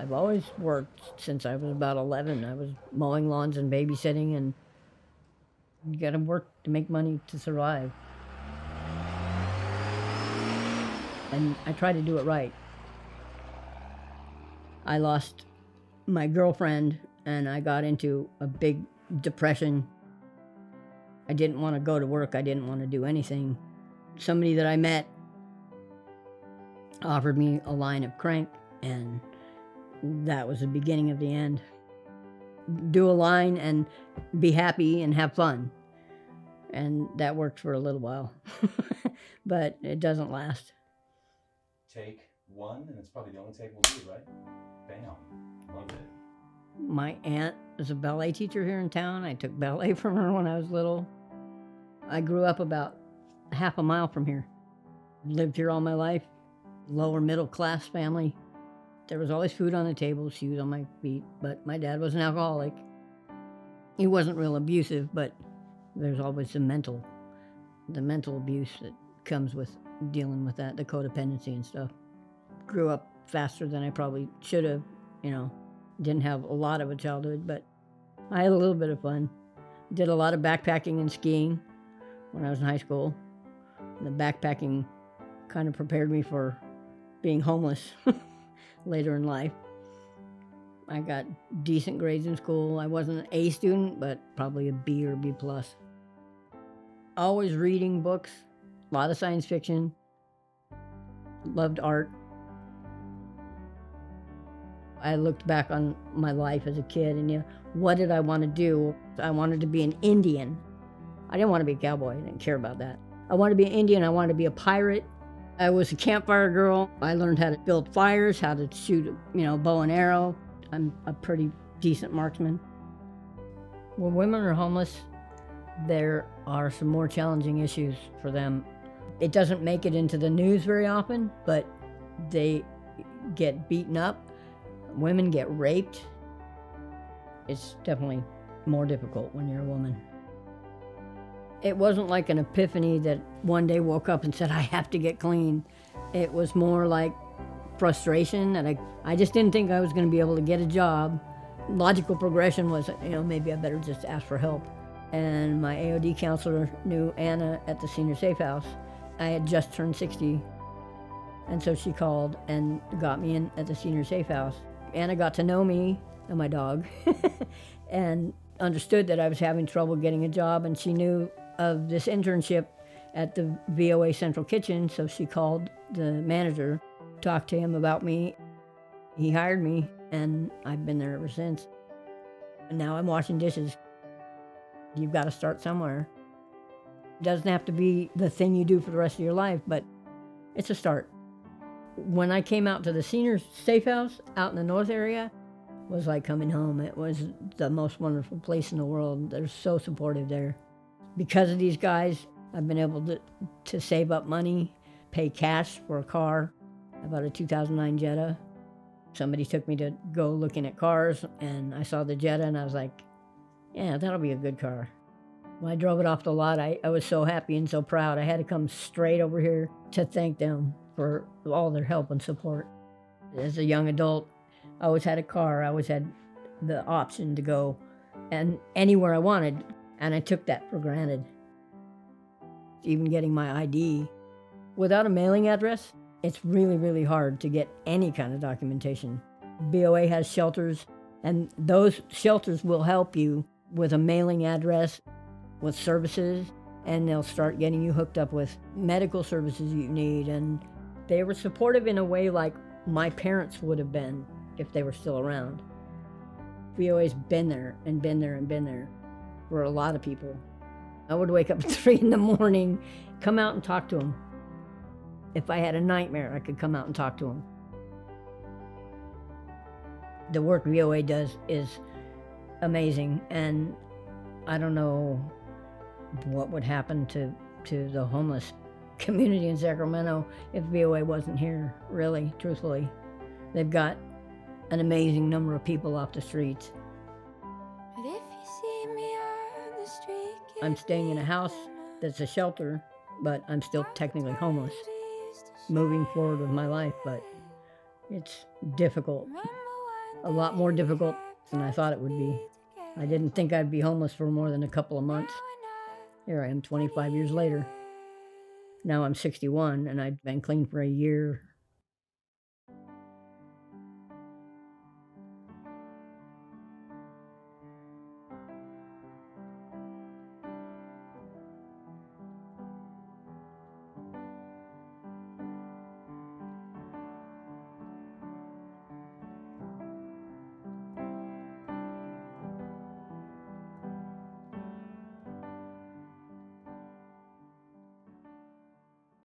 I've always worked since I was about 11. I was mowing lawns and babysitting, and you got to work to make money to survive. And I try to do it right. I lost my girlfriend and I got into a big depression. I didn't want to go to work. I didn't want to do anything. Somebody that I met offered me a line of crank, and that was the beginning of the end. Do a line and be happy and have fun. And that worked for a little while, but it doesn't last. Take one, and it's probably the only take we'll do, right? Bam. Love it. My aunt is a ballet teacher here in town. I took ballet from her when I was little. I grew up about half a mile from here. Lived here all my life. Lower middle class family. There was always food on the table, shoes on my feet, but my dad was an alcoholic. He wasn't real abusive, but there's always the mental abuse that comes with dealing with that, the codependency and stuff. Grew up faster than I probably should have, Didn't have a lot of a childhood, but I had a little bit of fun. Did a lot of backpacking and skiing when I was in high school. The backpacking kind of prepared me for being homeless later in life. I got decent grades in school. I wasn't an A student, but probably a B or B plus. Always reading books, a lot of science fiction. Loved art. I looked back on my life as a kid and, what did I want to do? I wanted to be an Indian. I didn't want to be a cowboy. I didn't care about that. I wanted to be an Indian. I wanted to be a pirate. I was a campfire girl. I learned how to build fires, how to shoot, bow and arrow. I'm a pretty decent marksman. When women are homeless, there are some more challenging issues for them. It doesn't make it into the news very often, but they get beaten up. Women get raped. It's definitely more difficult when you're a woman. It wasn't like an epiphany that one day woke up and said, I have to get clean. It was more like frustration that I just didn't think I was going to be able to get a job. Logical progression was, maybe I better just ask for help. And my AOD counselor knew Anna at the Senior Safe House. I had just turned 60, and so she called and got me in at the Senior Safe House. Anna got to know me and my dog and understood that I was having trouble getting a job, and she knew of this internship at the VOA Central Kitchen, so she called the manager, talked to him about me. He hired me, and I've been there ever since. And now I'm washing dishes. You've got to start somewhere. It doesn't have to be the thing you do for the rest of your life, but it's a start. When I came out to the Senior Safe House out in the north area, it was like coming home. It was the most wonderful place in the world. They're so supportive there. Because of these guys, I've been able to save up money, pay cash for a car. I bought a 2009 Jetta. Somebody took me to go looking at cars, and I saw the Jetta, and I was like, yeah, that'll be a good car. When I drove it off the lot, I was so happy and so proud. I had to come straight over here to thank them for all their help and support. As a young adult, I always had a car. I always had the option to go and anywhere I wanted, and I took that for granted. Even getting my ID. Without a mailing address, it's really, really hard to get any kind of documentation. BOA has shelters, and those shelters will help you with a mailing address, with services, and they'll start getting you hooked up with medical services you need. And they were supportive in a way like my parents would have been if they were still around. VOA's been there and been there and been there for a lot of people. I would wake up at 3 a.m, come out and talk to them. If I had a nightmare, I could come out and talk to them. The work VOA does is amazing, and I don't know what would happen to the homeless community in Sacramento if VOA wasn't here, really, truthfully. They've got an amazing number of people off the streets. But if you see me on the street, I'm staying in a house that's a shelter, but I'm still technically homeless. Moving forward with my life, but it's difficult. a lot more difficult than I thought it would be. I didn't think I'd be homeless for more than a couple of months. Here I am 25 years later. Now I'm 61 and I've been clean for a year